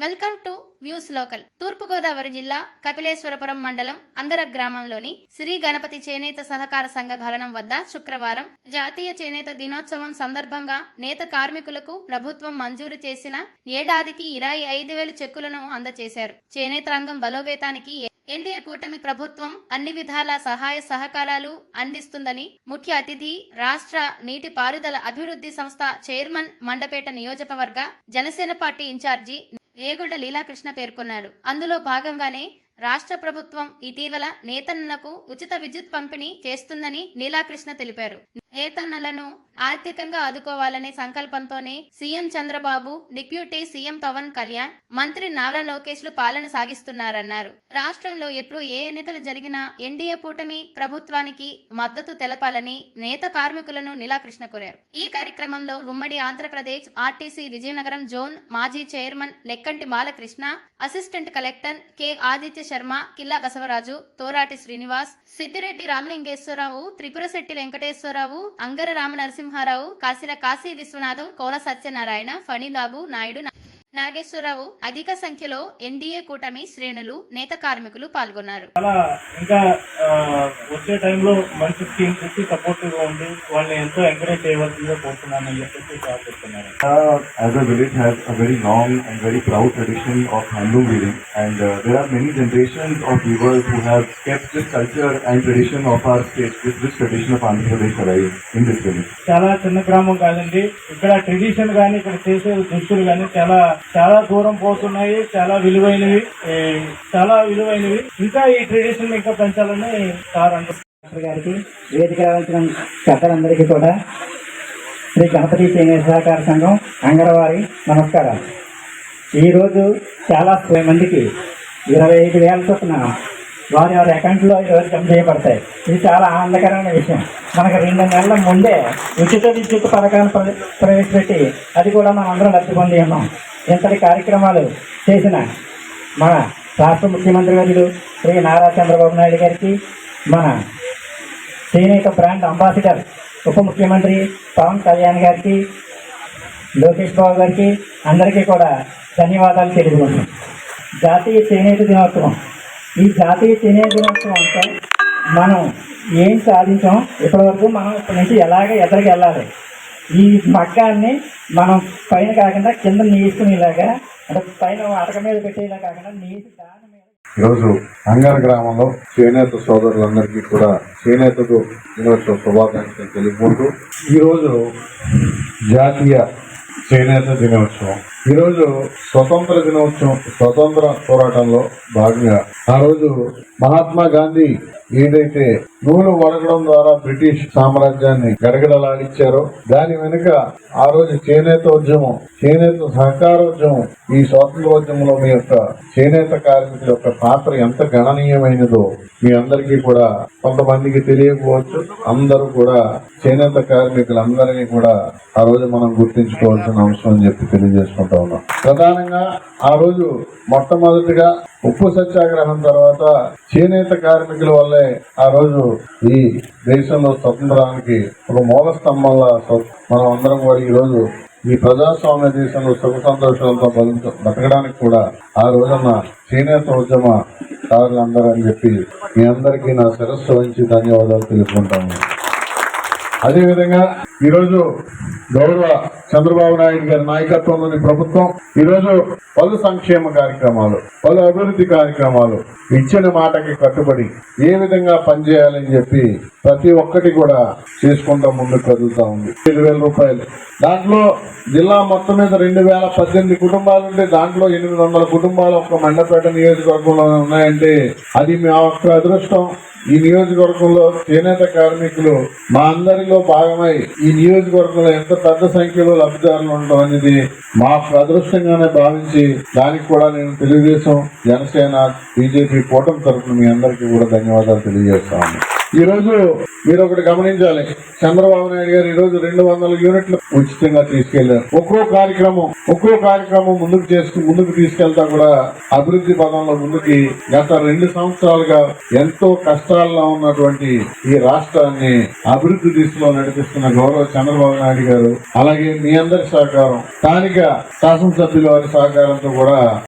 Welcome to views local. తూర్పుగోదావరి జిల్లా కపిలేశ్వరపురం మండలం అందర గ్రామంలోని శ్రీ గణపతి చేనేత సహకార సంఘ భవనం వద్ద శుక్రవారం జాతీయ చేనేత దినోత్సవం సందర్భంగా నేత కార్మికులకు ప్రభుత్వం మంజూరు చేసిన ఏడాదికి 25,000 చెక్కులను అందజేశారు. చేనేత రంగం బలోపేతానికి ఎన్డీఏ కూటమి ప్రభుత్వం అన్ని విధాల సహాయ సహకారాలు అందిస్తుందని ముఖ్య అతిథి రాష్ట్ర నీటి పారుదల అభివృద్ధి సంస్థ చైర్మన్ మండపేట నియోజకవర్గ జనసేన పార్టీ ఇన్ఛార్జి ఏగుళ్ల లీలాకృష్ణ పేర్కొన్నారు. అందులో భాగంగానే రాష్ట్ర ప్రభుత్వం ఇటీవల నేతన్నలకు ఉచిత విద్యుత్ పంపిణీ చేస్తుందని లీలాకృష్ణ తెలిపారు. నేతన్నలను ఆర్థికంగా ఆదుకోవాలనే సంకల్పంతోనే CM Chandrababu, deputy CM Pawan Kalyan, మంత్రి నారా లోకేష్ లు పాలన సాగిస్తున్నారన్నారు. రాష్ట్రంలో ఎప్పుడు ఏ ఎన్నికలు జరిగినా ఎన్డీఏ కూటమి ప్రభుత్వానికి మద్దతు తెలపాలని నేత కార్మికులను లీలాకృష్ణ కోరారు. ఈ కార్యక్రమంలో ఉమ్మడి ఆంధ్రప్రదేశ్ ఆర్టీసీ విజయనగరం జోన్ మాజీ chairman Lekkanti Balakrishna, assistant collector K Aditya Sharma, Killa Basavaraju, Torati Srinivas, Siddireddy Ramalingeswara Rao, Tripurasetty Venkateswara Rao, Angara Rama Narasimha Rao, Kasila Kasi Viswanatham, Kola Satyanarayana, Phanibabu Naidu, Nageswara Rao, అధిక సంఖ్యలో ఎన్డీఏ కూటమి శ్రేణులు, నేత కార్మికులు పాల్గొన్నారు. ఇంకా వచ్చే టైంలో మంచి స్కీమ్స్ ఇచ్చి సపోర్టివ్ గా ఉండి వాళ్ళని ఎంతో ఎంకరేజ్ చేయవలసిందిగా కోరుతున్నానని చెప్పేసి చెప్తున్నారు. As a village has a very long and very proud tradition of handloom weaving, and there are many generations of weavers who have kept this culture and tradition of our state, this tradition of Andhra Pradesh alive in this village. చాలా చిన్న గ్రామం కాదండి. ఇక్కడ tradition గానీ ఇక్కడ చేసే దుస్తులు గానీ చాలా దూరం పోతున్నాయి. చాలా విలువైనవి. ఇంకా ఈ ట్రెడిషన్ ఇంకా పెంచాలని సార్ అంటారు. గారికి వేదిక రావాల్సిన పెద్దలందరికీ కూడా శ్రీ గణపతి చేనేత సహకార సంఘం అంగరవారి నమస్కారాలు. ఈరోజు చాలా మందికి 25,000 చొప్పున వారి అకౌంట్లో జమ చేయబడతాయి. ఇది చాలా ఆనందకరమైన విషయం. మనకు 2 నెలల ముందే ఉచిత విద్యుత్ పథకాన్ని ప్రవేశపెట్టి అది కూడా మనం అందరం లబ్ధి పొంది ఉన్నాం. ఇంతటి కార్యక్రమాలు చేసిన మన రాష్ట్ర ముఖ్యమంత్రి వర్యులు శ్రీ నారా చంద్రబాబు నాయుడు గారికి, మన చేనేత బ్రాండ్ అంబాసిడర్ ఉప ముఖ్యమంత్రి పవన్ కళ్యాణ్ గారికి, లోకేష్ బాబు గారికి అందరికీ కూడా ధన్యవాదాలు తెలుపుకుంటున్నాం. జాతీయ చేనేత దినోత్సవం. ఈ జాతీయ చేనేత దినోత్సవంతో మనం ఏం సాధించాం, ఇప్పటివరకు మనం ఇప్పటి నుంచి ఎలాగ ఎదరికి వెళ్ళాలి, ఈ మగ్గాన్ని మనం పైన కాకుండా కింద నీసుకునేలాగా, అంటే పైన అటక మీద పెట్టేలా కాకుండా నీసి దాని మీద. ఈరోజు అంగర గ్రామంలో చేనేత సోదరులందరికీ కూడా చేనేతకు దినోత్సవ శుభాకాంక్షలు తెలుపుకుంటూ ఈరోజు జాతీయ చేనేత దినోత్సవం. ఈరోజు స్వతంత్ర దినోత్సవం. స్వతంత్ర పోరాటంలో భాగంగా ఆ రోజు మహాత్మా గాంధీ ఏదైతే నూలు వడగడం ద్వారా బ్రిటిష్ సామ్రాజ్యాన్ని గడగడలాడించారో దాని వెనుక ఆ రోజు చేనేత ఉద్యమం, చేనేత సహకారోద్యమం, ఈ స్వాతంత్రోద్యమంలో మీ యొక్క చేనేత కార్మికుల యొక్క పాత్ర ఎంత గణనీయమైనదో మీ అందరికీ కూడా కొంతమందికి తెలియకపోవచ్చు. అందరూ కూడా చేనేత కార్మికులందరినీ కూడా ఆ రోజు మనం గుర్తించుకోవాల్సిన అవసరం అని చెప్పి తెలియజేసుకుంటా ఉన్నాం. ప్రధానంగా ఆ రోజు మొట్టమొదటిగా ఉప్పు సత్యాగ్రహం తర్వాత చేనేత కార్మికుల వల్లే ఆ రోజు ఈ దేశంలో స్వతంత్రానికి ఒక మూల స్తంభంలా మనం అందరం కూడా ఈ రోజు ఈ ప్రజాస్వామ్య దేశంలో సుఖ సంతోషాలతో బతకడానికి కూడా ఆ రోజున చేనేత ఉద్యమ కారులందరూ అని చెప్పి మీ అందరికీ నా శిరస్సు వంచి ధన్యవాదాలు తెలుసుకుంటాము. అదేవిధంగా ఈరోజు గౌరవ చంద్రబాబు నాయుడు గారి నాయకత్వంలోని ప్రభుత్వం ఈరోజు పలు సంక్షేమ కార్యక్రమాలు, పలు అభివృద్ధి కార్యక్రమాలు ఇచ్చిన మాటకి కట్టుబడి ఏ విధంగా పనిచేయాలని చెప్పి ప్రతి ఒక్కటి కూడా చేసుకుంటా ముందుకు కదులుతా ఉంది. 5,000 రూపాయలు. దాంట్లో జిల్లా మొత్తం మీద 2,018 కుటుంబాలు ఉంటే దాంట్లో 800 కుటుంబాలు ఒక మండపేట నియోజకవర్గంలో ఉన్నాయంటే అది మా యొక్క అదృష్టం. ఈ నియోజకవర్గంలో చేనేత కార్మికులు మా అందరిలో భాగమై ఈ నియోజకవర్గంలో ఎంత పెద్ద సంఖ్యలో లబ్ధిదారులు ఉండడం అనేది మా అదృష్టంగానే భావించి దానికి కూడా నేను తెలుగుదేశం, జనసేన, బీజేపీ కూటమి తరఫున మీ అందరికీ కూడా ధన్యవాదాలు తెలియజేస్తాను. ఈ రోజు మీరు ఒకటి గమనించాలి. చంద్రబాబు నాయుడు గారు ఈ రోజు 200 యూనిట్లు ఉచితంగా తీసుకెళ్లారు. ఒక్కో కార్యక్రమం ముందుకు తీసుకెళ్తా కూడా అభివృద్ధి పదంలో ముందుకి గత 2 సంవత్సరాలుగా ఎంతో కష్టాల్లో ఉన్నటువంటి ఈ రాష్ట్రాన్ని అభివృద్ధి దిశలో నడిపిస్తున్న గౌరవ చంద్రబాబు నాయుడు గారు, అలాగే మీ అందరి సహకారం, స్థానిక శాసనసభ్యుల వారి సహకారంతో కూడా